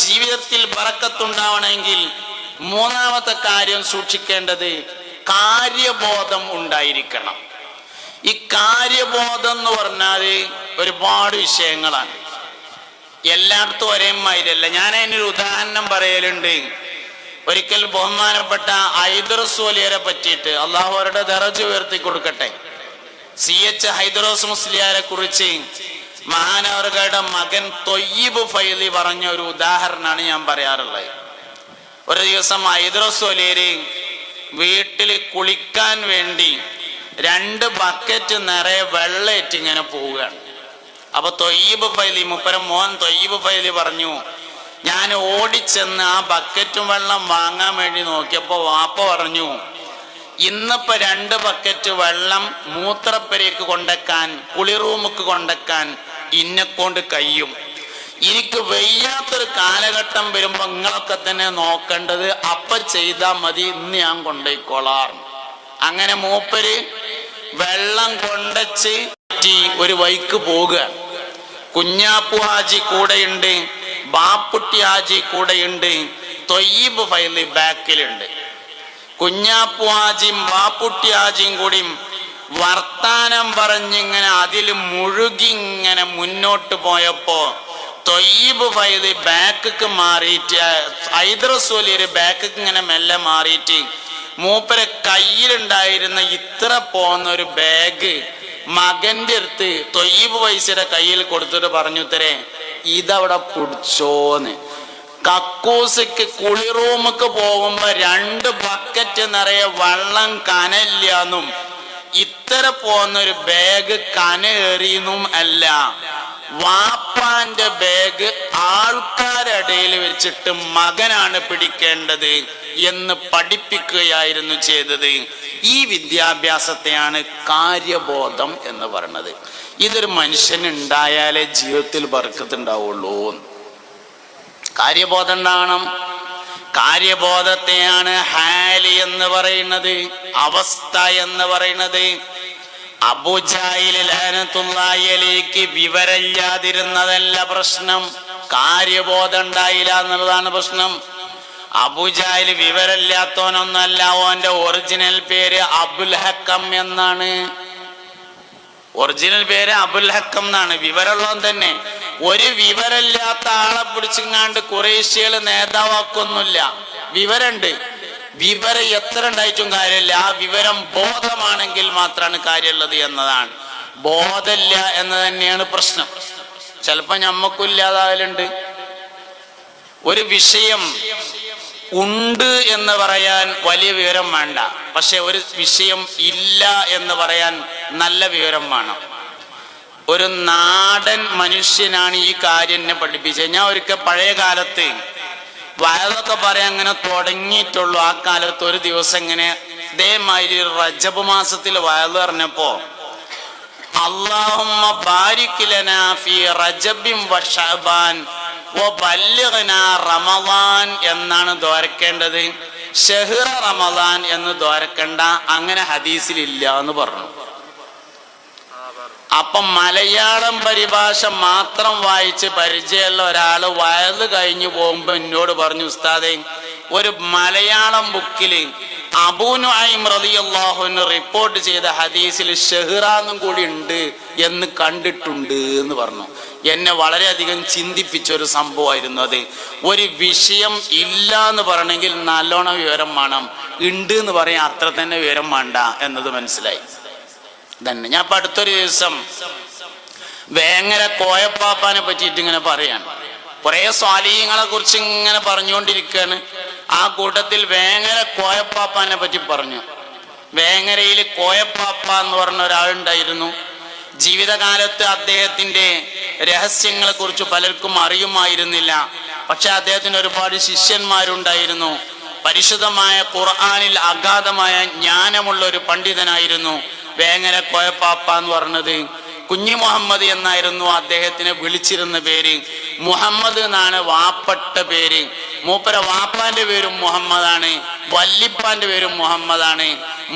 ജീവിതത്തിൽ ബറക്കത്തുണ്ടാവണമെങ്കിൽ മൂന്നാമത്തെ കാര്യം സൂക്ഷിക്കേണ്ടത് കാര്യബോധം ഉണ്ടായിരിക്കണം. ഈ കാര്യബോധം എന്ന് പറഞ്ഞാൽ ഒരുപാട് വിഷയങ്ങളാണ്. എല്ലായിടത്തും ഒരേ മാതിരിയല്ല. ഞാൻ അതിനൊരു ഉദാഹരണം പറയലുണ്ട്. ഒരിക്കൽ ബഹുമാനപ്പെട്ട ഹൈദറസ് വലിയരെ പറ്റിയിട്ട്, അള്ളാഹു അവരുടെ ദറജ ഉയർത്തി കൊടുക്കട്ടെ, CH ഹൈദറസ് മുസ്ലിയാരെ കുറിച്ച് മഹാനവറുകളുടെ മകൻ തൊയ്യിബ് ഫൈലി പറഞ്ഞ ഒരു ഉദാഹരണമാണ് ഞാൻ പറയാറുള്ളത്. ഒരു ദിവസം ഹൈദറസ് വലിയര് വീട്ടിൽ കുളിക്കാൻ വേണ്ടി 2 ബക്കറ്റ് നിറയെ വെള്ളേറ്റ് ഇങ്ങനെ പോവുകയാണ്. അപ്പൊ തൊയ്യിബ് ഫൈലി, മുപ്പര മോൻ തൊയ്യിബ് ഫൈലി പറഞ്ഞു, ഞാൻ ഓടിച്ചെന്ന് ആ ബക്കറ്റും വെള്ളം വാങ്ങാൻ വേണ്ടി നോക്കിയപ്പോ വാപ്പ പറഞ്ഞു, ഇന്നിപ്പോ 2 ബക്കറ്റ് വെള്ളം മൂത്രപ്പരയ്ക്ക് കൊണ്ടക്കാൻ, കുളിറൂമുക്ക് കൊണ്ടക്കാൻ ഇന്നെക്കൊണ്ട് കഴിയും. എനിക്ക് വയ്യാത്തൊരു കാലഘട്ടം വരുമ്പോ നിങ്ങളൊക്കെ തന്നെ നോക്കേണ്ടത്, അപ്പ ചെയ്താ മതി, ഇന്ന് ഞാൻ കൊണ്ടുപോയിക്കോളാം. അങ്ങനെ മൂപ്പര് വെള്ളം കൊണ്ടച്ച് ഒരു വൈക്ക് പോകുക. കുഞ്ഞാപ്പു ഹാജി കൂടെയുണ്ട്, ബാപ്പുട്ടി ഹാജി കൂടെയുണ്ട്, തൊയ്യിബ് ഫൈലി ബാക്കിലുണ്ട്. കുഞ്ഞാപ്പു ഹാജിയും ബാപ്പുട്ടി ഹാജിയും കൂടി വർത്താനം പറഞ്ഞിങ്ങനെ അതിൽ മുഴുകി ഇങ്ങനെ മുന്നോട്ട് പോയപ്പോ തൊയ്യിബ് ഫൈലി ബാക്ക് മാറിയിട്ട്, ഹൈദറസൂലിയൊരു ബാക്ക് ഇങ്ങനെ മെല്ലെ മാറിയിട്ട് മൂപ്പരെ കയ്യിലുണ്ടായിരുന്ന ഇത്ര പോന്ന ഒരു ബാഗ് മകന്റെ അടുത്ത് തൊയ്യിബ് വൈസിയുടെ കയ്യിൽ കൊടുത്തിട്ട് പറഞ്ഞു, തരേ ഇതവിടെ പിടിച്ചോന്ന്. കക്കൂസിക്ക് കുളിറൂമുക്ക് പോകുമ്പോ 2 ബക്കറ്റ് നിറയെ വെള്ളം കനയില്ലാന്നും ഇത്ര പോന്നൊരു ബാഗ് കനേറിയെന്നും അല്ല, വാപ്പാന്റെ ബാഗ് ആൾക്കാരിടയിൽ വെച്ചിട്ട് മകനാണ് പിടിക്കേണ്ടത് എന്ന് പഠിപ്പിക്കുകയായിരുന്നു ചെയ്തത്. ഈ വിദ്യാഭ്യാസത്തെയാണ് കാര്യബോധം എന്ന് പറയുന്നത്. ഇതൊരു മനുഷ്യന് ഉണ്ടായാലേ ജീവിതത്തിൽ ബർക്കത്തുണ്ടാവുള്ളൂ. കാര്യബോധം ഉണ്ടാവണം. കാര്യബോധത്തെയാണ് ഹാലി എന്ന് പറയുന്നത്, അവസ്ഥ എന്ന് പറയുന്നത്. അബൂജഹൽ ലഅനത്തുല്ലാഹി അലൈഹി വിവരമില്ലാതിരുന്നതല്ല പ്രശ്നം, കാര്യബോധം ഉണ്ടായില്ല എന്നുള്ളതാണ് പ്രശ്നം. അബൂജഹൽ വിവരമില്ലാത്തവനൊന്നല്ല, ഓന്റെ ഒറിജിനൽ പേര് അബുൽ ഹക്കം എന്നാണ്. ഒറിജിനൽ പേര് അബുൽ ഹക്കം എന്നാണ്. വിവരമുള്ളവൻ തന്നെ. ഒരു വിവരമില്ലാത്ത ആളെ പിടിച്ചിങ്ങാണ്ട് ഖുറൈശികള് നേതാവാക്കൊന്നുമില്ല. വിവരമുണ്ട്. വിവരം എത്ര ഉണ്ടായിട്ടും കാര്യമില്ല. ആ വിവരം ബോധമാണെങ്കിൽ മാത്രമാണ് കാര്യമുള്ളത് എന്നതാണ്. ബോധമില്ല എന്ന് തന്നെയാണ് പ്രശ്നം. ചിലപ്പോ ഞമ്മക്കില്ലാതാവലുണ്ട്. ഒരു വിഷയം ഉണ്ട് എന്ന് പറയാൻ വലിയ വിവരം വേണ്ട, പക്ഷെ ഒരു വിഷയം ഇല്ല എന്ന് പറയാൻ നല്ല വിവരം വേണം. ഒരു നാടൻ മനുഷ്യനാണ് ഈ കാര്യം എന്നെ പഠിപ്പിച്ചത്. ഞാൻ ഒരിക്കൽ പഴയ കാലത്ത് വയലൊക്കെ പറയാൻ അങ്ങനെ തുടങ്ങിയിട്ടുള്ളൂ. ആ കാലത്ത് ഒരു ദിവസം ഇങ്ങനെ ഇതേമാതിരി റജബ് മാസത്തിൽ വയല് പറഞ്ഞപ്പോ, അല്ലാഹുമ്മ ബാരിക് ലനാ ഫീ റജബിൻ വ ശഅബാൻ വ ബല്ലിഗ്നാ റമളാൻ എന്നാണ് ദ്വാരക്കേണ്ടത്. ഷഹ്റ റമളാൻ എന്ന് ദ്വാരക്കണ്ട, അങ്ങനെ ഹദീസിലില്ല എന്ന് പറഞ്ഞു. അപ്പം മലയാളം പരിഭാഷ മാത്രം വായിച്ച് പരിചയമുള്ള ഒരാള് വയല് കഴിഞ്ഞു പോകുമ്പോ എന്നോട് പറഞ്ഞു, ഉസ്താദേ, ഒരു മലയാളം ബുക്കില് അബൂ നുഐം റളിയല്ലാഹു അൻഹു റിപ്പോർട്ട് ചെയ്ത ഹദീസിൽ ഷഹ്റാന്നും കൂടി ഉണ്ട് എന്ന് കണ്ടിട്ടുണ്ട് എന്ന് പറഞ്ഞു. എന്നെ വളരെയധികം ചിന്തിപ്പിച്ച ഒരു സംഭവമായിരുന്നു അത്. ഒരു വിഷയം ഇല്ല എന്ന് പറയണമെങ്കിൽ നല്ലോണം വിവരം വേണം, ഉണ്ട് എന്ന് പറയാൻ അത്ര തന്നെ വിവരം വേണ്ട എന്നത് മനസ്സിലായി തന്നെ. ഞാൻ ഇപ്പൊ അടുത്തൊരു ദിവസം വേങ്ങര കോയപ്പാപ്പാനെ പറ്റിയിട്ട് ഇങ്ങനെ പറയാണ്. കുറെ സ്വാലിഹീങ്ങളെ കുറിച്ച് ഇങ്ങനെ പറഞ്ഞുകൊണ്ടിരിക്കുകയാണ്. ആ കൂട്ടത്തിൽ വേങ്ങര കോയപ്പാപ്പാനെ പറ്റി പറഞ്ഞു. വേങ്ങരയിൽ കോയപ്പാപ്പ എന്ന് പറഞ്ഞ ഒരാളുണ്ടായിരുന്നു. ജീവിതകാലത്ത് അദ്ദേഹത്തിന്റെ രഹസ്യങ്ങളെ കുറിച്ച് പലർക്കും അറിയുമായിരുന്നില്ല. പക്ഷെ അദ്ദേഹത്തിന് ഒരുപാട് ശിഷ്യന്മാരുണ്ടായിരുന്നു. പരിശുദ്ധമായ ഖുർആനിൽ അഗാധമായ ജ്ഞാനമുള്ള ഒരു പണ്ഡിതനായിരുന്നു വേങ്ങര കോയപ്പാപ്പ എന്ന് പറഞ്ഞത്. കുഞ്ഞി മുഹമ്മദ് എന്നായിരുന്നു അദ്ദേഹത്തിനെ വിളിച്ചിരുന്ന പേര്. മുഹമ്മദ് എന്നാണ് വാപ്പട്ട പേര്. മൂപ്പര വാപ്പാന്റെ പേരും മുഹമ്മദാണ്, വല്ലിപ്പാന്റെ പേരും മുഹമ്മദാണ്.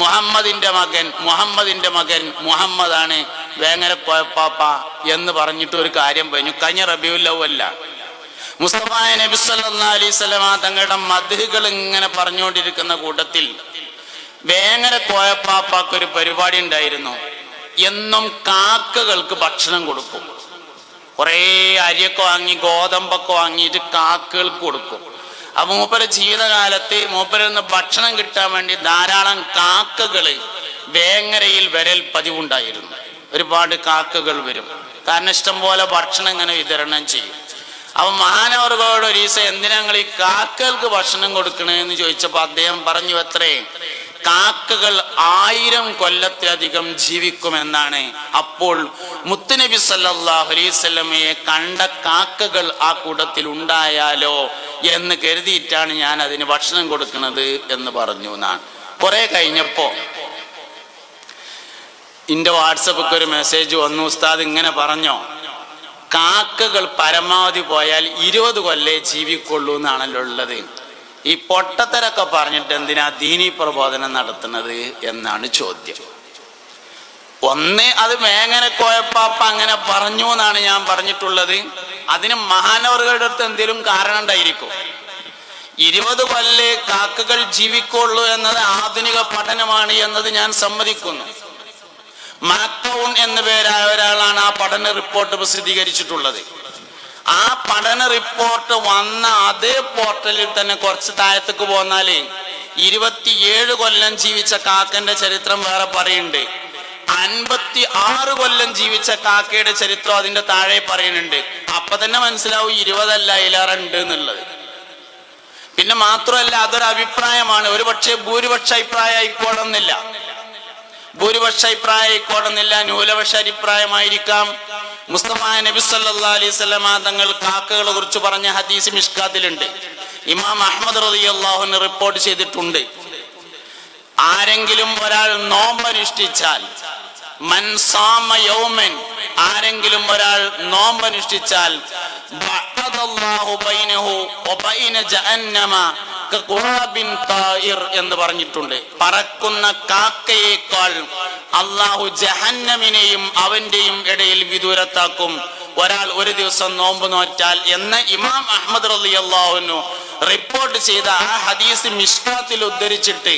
മുഹമ്മദിന്റെ മകൻ മുഹമ്മദാണ് വേങ്ങര കോയപ്പാപ്പ എന്ന് പറഞ്ഞിട്ട് ഒരു കാര്യം പറഞ്ഞു. കഴിഞ്ഞ റബീഉൽ അവ്വലില മുസ്തഫ നബി സല്ലല്ലാഹു അലൈഹി വസല്ലമ തങ്ങളുടെ മദ്ഹുകൾ ഇങ്ങനെ പറഞ്ഞുകൊണ്ടിരിക്കുന്ന കൂട്ടത്തിൽ വേങ്ങര കോയപ്പാപ്പാക്ക് ഒരു പരിപാടി ഉണ്ടായിരുന്നു. എന്നും കാക്കകൾക്ക് ഭക്ഷണം കൊടുക്കും. കുറേ അരിയൊക്കെ വാങ്ങി ഗോതമ്പൊക്കെ വാങ്ങിയിട്ട് കാക്കകൾക്ക് കൊടുക്കും. അപ്പൊ മൂപ്പരെ ജീവിതകാലത്ത് മൂപ്പരിൽ നിന്ന് ഭക്ഷണം കിട്ടാൻ വേണ്ടി ധാരാളം കാക്കകൾ വേങ്ങരയിൽ വരൽ പതിവുണ്ടായിരുന്നു. ഒരുപാട് കാക്കകൾ വരും. കാരണം ഇഷ്ടം പോലെ ഭക്ഷണം ഇങ്ങനെ വിതരണം ചെയ്യും. അപ്പൊ മഹാനവറുകളോട് ഒരു ദിവസം എന്തിനാ നിങ്ങൾ ഈ കാക്കകൾക്ക് ഭക്ഷണം കൊടുക്കണേന്ന് ചോദിച്ചപ്പോ അദ്ദേഹം പറഞ്ഞു അത്രേ, കാക്കകൾ 1000 കൊല്ലത്തിലധികം ജീവിക്കുമെന്നാണ്. അപ്പോൾ മുത്തുനബി സല്ലല്ലാഹു അലൈഹി വസല്ലമയെ കണ്ട കാക്കകൾ ആ കൂട്ടത്തിൽ ഉണ്ടായാലോ എന്ന് കരുതിയിട്ടാണ് ഞാൻ അതിന് ഭക്ഷണം കൊടുക്കുന്നത് എന്ന് പറഞ്ഞു എന്നാണ്. കുറെ കഴിഞ്ഞപ്പോ എന്റെ വാട്സപ്പിൽ ഒരു മെസ്സേജ് വന്നു, ഉസ്താദ് ഇങ്ങനെ പറഞ്ഞോ, കാക്കകൾ പരമാവധി പോയാൽ 20 കൊല്ലേ ജീവിക്കുള്ളൂ എന്നാണല്ലോ ഉള്ളത്. ഈ പൊട്ടത്തരൊക്കെ പറഞ്ഞിട്ട് എന്തിനാ ദീനീ പ്രബോധനം നടത്തുന്നത് എന്നാണ് ചോദ്യം. ഒന്ന്, അത് വേങ്ങര കോയപ്പാപ്പ അങ്ങനെ പറഞ്ഞു എന്നാണ് ഞാൻ പറഞ്ഞിട്ടുള്ളത്. അതിന് മഹാനവറുകളുടെ അടുത്ത് എന്തെങ്കിലും കാരണം ഉണ്ടായിരിക്കും. 20 കൊല്ലേ കാക്കകൾ ജീവിക്കുള്ളൂ എന്നത് ആധുനിക പഠനമാണ് എന്നത് ഞാൻ സമ്മതിക്കുന്നു. മാക്കൗൺ എന്ന പേരായ ഒരാളാണ് ആ പഠന റിപ്പോർട്ട് പ്രസിദ്ധീകരിച്ചിട്ടുള്ളത്. ആ പഠന റിപ്പോർട്ട് വന്ന അതേ പോർട്ടലിൽ തന്നെ കുറച്ച് താഴത്തേക്ക് പോന്നാല് 27 കൊല്ലം ജീവിച്ച കാക്കന്റെ ചരിത്രം വേറെ പറയുന്നുണ്ട്. 56 കൊല്ലം ജീവിച്ച കാക്കയുടെ ചരിത്രം അതിന്റെ താഴെ പറയുന്നുണ്ട്. അപ്പൊ തന്നെ മനസ്സിലാവും 20 അല്ല അതിലേറെ ഉണ്ട് എന്നുള്ളത്. പിന്നെ മാത്രമല്ല, അതൊരു അഭിപ്രായമാണ്. ഒരു പക്ഷേ ഭൂരിപക്ഷ അഭിപ്രായം ആയിക്കോളുന്നില്ല, ന്യൂനപക്ഷ അഭിപ്രായമായിരിക്കാം. മുസ്തഫ നബി സല്ലല്ലാഹു അലൈഹി വസല്ലമ തങ്ങൾ കാക്കകളെ കുറിച്ച് പറഞ്ഞ ഹദീസ് മിഷ്കാത്തിലുണ്ട്. ഇമാം അഹ്മദ് റളിയല്ലാഹു അൻഹു റിപ്പോർട്ട് ചെയ്തിട്ടുണ്ട്. ആരെങ്കിലും ഒരാൾ നോമ്പനുഷ്ഠിച്ചാൽ, മൻ സാമ യൗമൻ, ആരെങ്കിലും ഒരാൾ നോമ്പനുഷ്ഠിച്ചാൽ, ബഅദല്ലാഹു ബൈനഹു വബൈന ജഹന്നമ കഖുറാബിൻ തായിർ എന്ന് പറഞ്ഞിട്ടുണ്ട്. പറക്കുന്ന കാക്കയേക്കാൾ അള്ളാഹു ജഹന്നമിനെയും അവന്റെയും ഇടയിൽ വിദൂരത്താക്കും ഒരാൾ ഒരു ദിവസം നോമ്പ് നോറ്റാൽ എന്ന് ഇമാം അഹ്മദ് റളിയല്ലാഹു അൻഹു റിപ്പോർട്ട് ചെയ്ത ആ ഹദീസ് മിഷ്കാത്തിൽ ഉദ്ധരിച്ചിട്ട്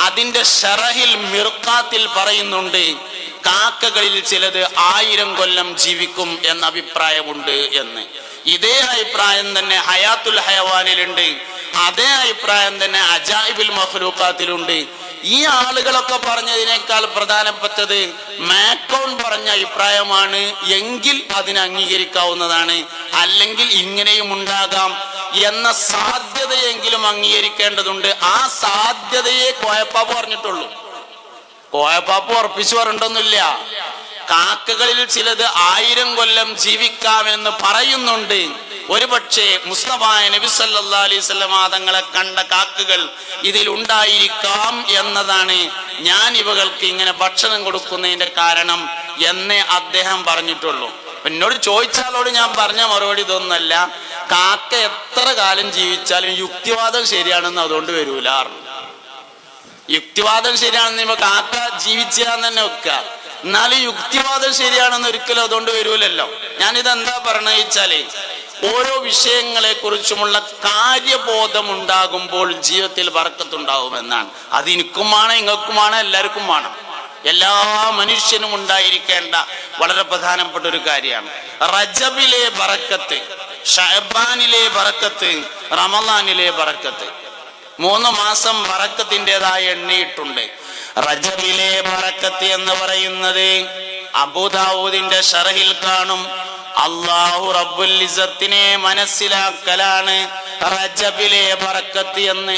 അതിന്റെ ഷറഹിൽ മിർഖാത്തിൽ പറയുന്നുണ്ട്, കാക്കകളിൽ ചിലത് 1000 കൊല്ലം ജീവിക്കും എന്ന അഭിപ്രായമുണ്ട് എന്ന്. ഇതേ അഭിപ്രായം തന്നെ ഹയാത്തുൽ ഹയവാനിലുണ്ട്. അതേ അഭിപ്രായം തന്നെ അജായിബുൽ മഖ്ലൂഖാത്തിലുണ്ട്. ഈ ആളുകളൊക്കെ പറഞ്ഞതിനേക്കാൾ പ്രധാനപ്പെട്ടത് മാക്കൗൺ പറഞ്ഞ അഭിപ്രായമാണ് എങ്കിൽ അതിനെ അംഗീകരിക്കാവുന്നതാണ്. അല്ലെങ്കിൽ ഇങ്ങനെയും ഉണ്ടാകാം എന്ന സാധ്യതയെങ്കിലും അംഗീകരിക്കേണ്ടതുണ്ട്. ആ സാധ്യതയെ കോയപ്പാപ്പ് പറഞ്ഞിട്ടുള്ളൂ. കോയപ്പാപ്പ് ഉറപ്പിച്ചു പറഞ്ഞിട്ടൊന്നുമില്ല. കാക്കകളിൽ ചിലത് 1000 കൊല്ലം ജീവിക്കാമെന്ന് പറയുന്നുണ്ട്. ഒരുപക്ഷെ മുസ്തഫ നബി സല്ലല്ലാഹു അലൈഹി വസല്ലമ തങ്ങളെ കണ്ട കാക്കകൾ ഇതിൽ ഉണ്ടായിരിക്കാം എന്നതാണ് ഞാൻ ഇവകൾക്ക് ഇങ്ങനെ ഭക്ഷണം കൊടുക്കുന്നതിന്റെ കാരണം എന്നേ അദ്ദേഹം പറഞ്ഞിട്ടുള്ളൂ. എന്നോട് ചോദിച്ചാലോട് ഞാൻ പറഞ്ഞ മറുപടി ഇതൊന്നല്ല, കാക്ക എത്ര കാലം ജീവിച്ചാലും യുക്തിവാദം ശരിയാണെന്ന് അതുകൊണ്ട് വരൂല. യുക്തിവാദം ശരിയാണെന്ന് കാക്ക ജീവിച്ചാന്ന് തന്നെ വെക്കുക, എന്നാലും യുക്തിവാദം ശരിയാണെന്ന് ഒരിക്കലും അതുകൊണ്ട് വരൂലല്ലോ. ഞാനിതെന്താ പറഞ്ഞ വെച്ചാല്, ഓരോ വിഷയങ്ങളെ കുറിച്ചുമുള്ള കാര്യബോധം ഉണ്ടാകുമ്പോൾ ജീവിതത്തിൽ ബർക്കത്തുണ്ടാവുമെന്നാണ്. അത് എനിക്കുമാണ്, നിങ്ങൾക്കുമാണ്, എല്ലാവർക്കും വേണം. എല്ലാ മനുഷ്യനും ഉണ്ടായിരിക്കേണ്ട വളരെ പ്രധാനപ്പെട്ട ഒരു കാര്യമാണ്. റജബിലെ ബറക്കത്ത്, ഷഅബാനിലെ ബറക്കത്ത്, റമളാനിലെ ബറക്കത്ത്. 3 മാസം ബറക്കത്തിൻ്റെതായ എണ്ണിയിട്ടുണ്ട്. റജബിലെ ബറക്കത്ത് എന്ന് പറയുന്നത് അബൂദാവൂദിന്റെ ഷറഹിൽ കാണും. അല്ലാഹു റബ്ബുൽ ഇസ്സത്തിനെ മനസ്സിലാക്കലാണ് റജബിലെ ബറക്കത്ത് എന്ന്.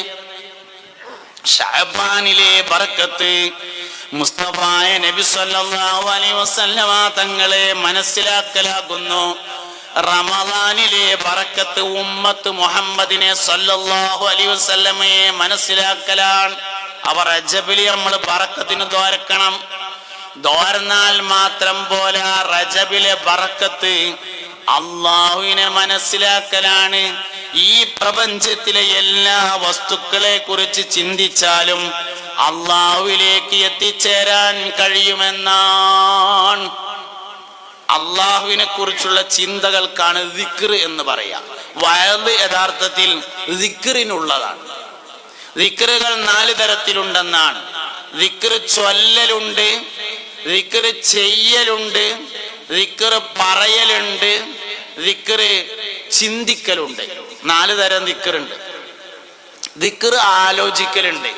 ഷഅബാനിലെ ബറക്കത്ത് മുസ്തഫ നബി സല്ലല്ലാഹു അലൈഹി വസല്ലമ തങ്ങളെ മനസ്സിലാക്കലാകുന്നു. റമളാനിലെ ബറക്കത്ത് ഉമ്മത്ത് മുഹമ്മദിനെ സല്ലല്ലാഹു അലൈഹി വസല്ലമയെ മനസ്സിലാക്കലാണ്. അവർ റജബിൽ നമ്മൾ ബറക്കത്തിന് ദ്വാരക്കണം. ദ്വാരന്നാൽ മാത്രം പോരാ, റജബിലെ ബറക്കത്ത് അള്ളാഹുവിനെ മനസ്സിലാക്കലാണ്. ഈ പ്രപഞ്ചത്തിലെ എല്ലാ വസ്തുക്കളെ കുറിച്ച് ചിന്തിച്ചാലും അള്ളാഹുവിലേക്ക് എത്തിച്ചേരാൻ കഴിയുമെന്നാണ്. അള്ളാഹുവിനെ കുറിച്ചുള്ള ചിന്തകൾക്കാണ് ദിക്ർ എന്ന് പറയാം. വഅദ് യഥാർത്ഥത്തിൽ ദിക്റിനുള്ളതാണ്. ദിക്റുകൾ 4 തരത്തിലുണ്ടെന്നാണ്. ദിക്ർ ചൊല്ലലുണ്ട്, ദിക്ർ ചെയ്യലുണ്ട്, ദിക്ർ പറയലുണ്ട്, ദിക്ർ ചിന്തിക്കലുണ്ട്. 4 തരം ദിക്റുണ്ട്. ദിക്ർ ആലോചിക്കലുണ്ട്.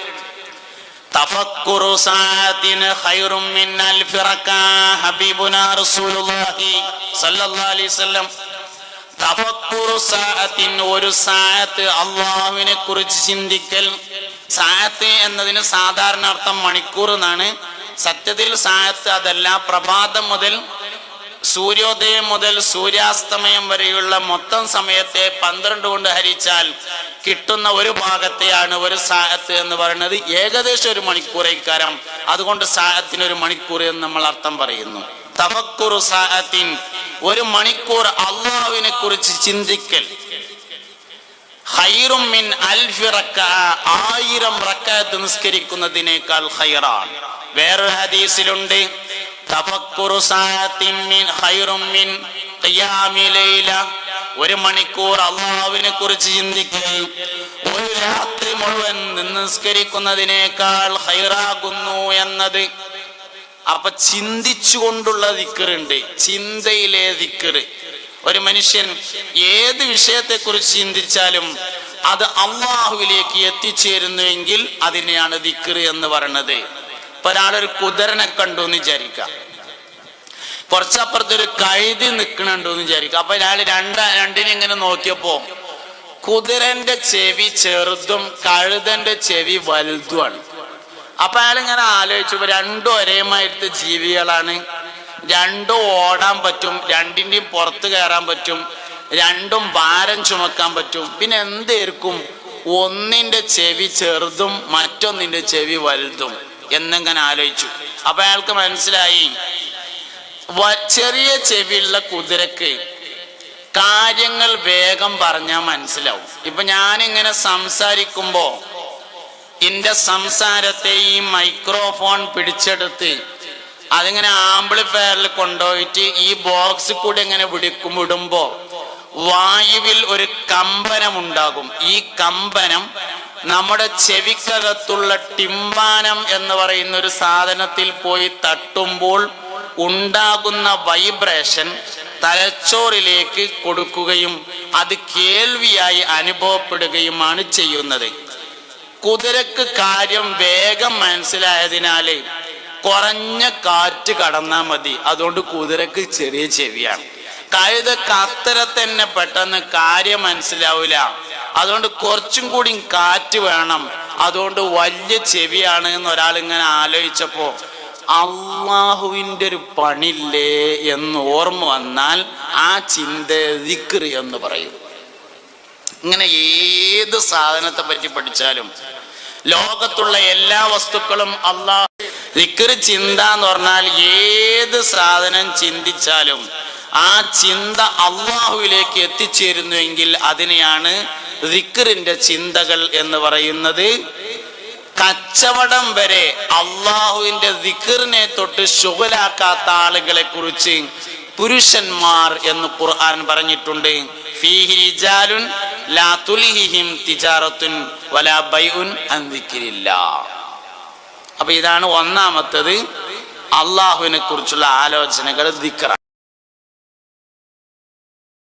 തഫക്കുറു സഅത്തിൻ ഖൈറും മിൻ അൽഫി റക്അ ഹബീബുനാ റസൂലുള്ളാഹി സ്വല്ലല്ലാഹു അലൈഹി വസല്ലം. തഫക്കുറു സഅത്തിൻ, ഒരു സഅത്ത് അല്ലാഹുവിനെ കുറിച്ച് ചിന്തിക്കൽ. സഅത്ത് എന്നതിന് സാധാരണ അർത്ഥം മണിക്കൂർ എന്നാണ്. സത്യത്തിൽ സഅത്ത് അതല്ല. പ്രഭാതം മുതൽ സൂര്യോദയം മുതൽ സൂര്യാസ്തമയം വരെയുള്ള മൊത്തം സമയത്തെ 12 കൊണ്ട് ഹരിച്ചാൽ കിട്ടുന്ന ഒരു ഭാഗത്തെയാണ് ഒരു സഅത്ത് എന്ന് പറയുന്നത്. ഏകദേശം 1 മണിക്കൂറേക്കാരം. അതുകൊണ്ട് സഅത്തിന് 1 മണിക്കൂർ എന്ന് നമ്മൾ അർത്ഥം പറയുന്നു. തഫക്കുറു സഅത്തിൻ, 1 മണിക്കൂർ അല്ലാഹുവിനെ കുറിച്ച് ചിന്തിക്കൽ. ഖൈറും മിൻ അൽഫി റക്അ, 1000 റക്അത്ത് നിസ്കരിക്കുന്നതിനേക്കാൾ ഖൈറാണ്. വേറൊരു ഹദീസിലുണ്ട് തഫക്കുറു സഅത്തിൻ മിൻ ഖൈറും മിൻ ഖിയാമി ലൈല, 1 മണിക്കൂർ അല്ലാഹുവിനെ കുറിച്ച് ചിന്തിക്കൽ ഒരു രാത്രി മുഴുവൻ നിസ്കരിക്കുന്നതിനേക്കാൾ ഖൈറാകുന്നു എന്നത്. അപ്പൊ ചിന്തിച്ചുകൊണ്ടുള്ള ദിക്റുണ്ട്, ചിന്തയിലെ ദിക്ർ. ഒരു മനുഷ്യൻ ഏത് വിഷയത്തെ കുറിച്ച് ചിന്തിച്ചാലും അത് അള്ളാഹുവിലേക്ക് എത്തിച്ചേരുന്നുവെങ്കിൽ അതിനെയാണ് ദിക്ർ എന്ന് പറയുന്നത്. ഇപ്പൊ ഒരാളൊരു കുതിരനെ കണ്ടു എന്ന് വിചാരിക്കാം, കുറച്ചപ്പുറത്തൊരു കഴുതി നിൽക്കണുണ്ടോ എന്ന് വിചാരിക്കാം. അപ്പൊ അയാൾ രണ്ടിനെ ഇങ്ങനെ നോക്കിയപ്പോ കുതിരന്റെ ചെവി ചെറുതും കഴുതന്റെ ചെവി വലുതുമാണ്. അപ്പൊ അയാൾ ഇങ്ങനെ ആലോചിച്ചു, രണ്ടും ഒരേമായിട്ട് ജീവികളാണ്, രണ്ടും ഓടാൻ പറ്റും, രണ്ടിന്റെയും പുറത്ത് കയറാൻ പറ്റും, രണ്ടും ഭാരം ചുമക്കാൻ പറ്റും, പിന്നെ എന്തായിരിക്കും ഒന്നിന്റെ ചെവി ചെറുതും മറ്റൊന്നിന്റെ ചെവി വലുതും എന്നിങ്ങനെ ആലോചിച്ചു. അപ്പൊ അയാൾക്ക് മനസ്സിലായി ചെറിയ ചെവിയുള്ള കുതിരക്ക് കാര്യങ്ങൾ വേഗം പറഞ്ഞാൽ മനസ്സിലാവും. ഇപ്പൊ ഞാനിങ്ങനെ സംസാരിക്കുമ്പോ എന്റെ സംസാരത്തെ ഈ മൈക്രോഫോൺ പിടിച്ചെടുത്ത് അതിങ്ങനെ ആംപ്ലിഫയറിൽ കൊണ്ടുപോയിട്ട് ഈ ബോക്സിൽ കൂടി ഇങ്ങനെ വിടുമ്പോ വായുവിൽ ഒരു കമ്പനം ഉണ്ടാകും. ഈ കമ്പനം നമ്മുടെ ചെവിക്കകത്തുള്ള ടിമ്പാനം എന്ന് പറയുന്ന ഒരു സാധനത്തിൽ പോയി തട്ടുമ്പോൾ ഉണ്ടാകുന്ന വൈബ്രേഷൻ തലച്ചോറിലേക്ക് കൊടുക്കുകയും അത് കേൾവിയായി അനുഭവപ്പെടുകയുമാണ് ചെയ്യുന്നത്. കുതിരക്ക് കാര്യം വേഗം മനസ്സിലായതിനാല് കുറഞ്ഞ കാറ്റ് കടന്നാൽ മതി. അതുകൊണ്ട് കുതിരക്ക് ചെറിയ ചെവിയാണ്. കഴുതക്ക് അത്ര തന്നെ പെട്ടെന്ന് കാര്യം മനസ്സിലാവില്ല. അതുകൊണ്ട് കുറച്ചും കൂടി കാറ്റ് വേണം. അതുകൊണ്ട് വലിയ ചെവിയാണ് എന്ന് ഒരാൾ ഇങ്ങനെ ആലോചിച്ചപ്പോ അള്ളാഹുവിൻ്റെ ഒരു പണില്ലേ എന്ന് ഓർമ്മ വന്നാൽ ആ ചിന്ത ദിക്ർ എന്ന് പറയും. ഇങ്ങനെ ഏത് സാധനത്തെ പറ്റി പഠിച്ചാലും ലോകത്തുള്ള എല്ലാ വസ്തുക്കളും അള്ളാഹ് ദിക്ർ ചിന്ത എന്ന് പറഞ്ഞാൽ ഏത് സാധനം ചിന്തിച്ചാലും ആ ചിന്ത അള്ളാഹുവിലേക്ക് എത്തിച്ചേരുന്നുവെങ്കിൽ അതിനെയാണ് ദിക്റിന്റെ ചിന്തകൾ എന്ന് പറയുന്നത്. കച്ചവടം വരെ അള്ളാഹുവിന്റെ ദിക്റിനെ തൊട്ട് ശുഗലാക്കാത്ത ആളുകളെ കുറിച്ച് പുരുഷന്മാർ എന്ന് ഖുർആൻ പറഞ്ഞിട്ടുണ്ട്. ഫീഹി റിജാലുൻ ലാ തുൽഹിഹിം തിജാറത്തുൻ വലാ ബൈഉൻ അൻ ദിക്രില്ലാഹ്. അപ്പൊ ഇതാണ് ഒന്നാമത്തത്, അള്ളാഹുവിനെ കുറിച്ചുള്ള ആലോചനകൾ ദിക്ർ.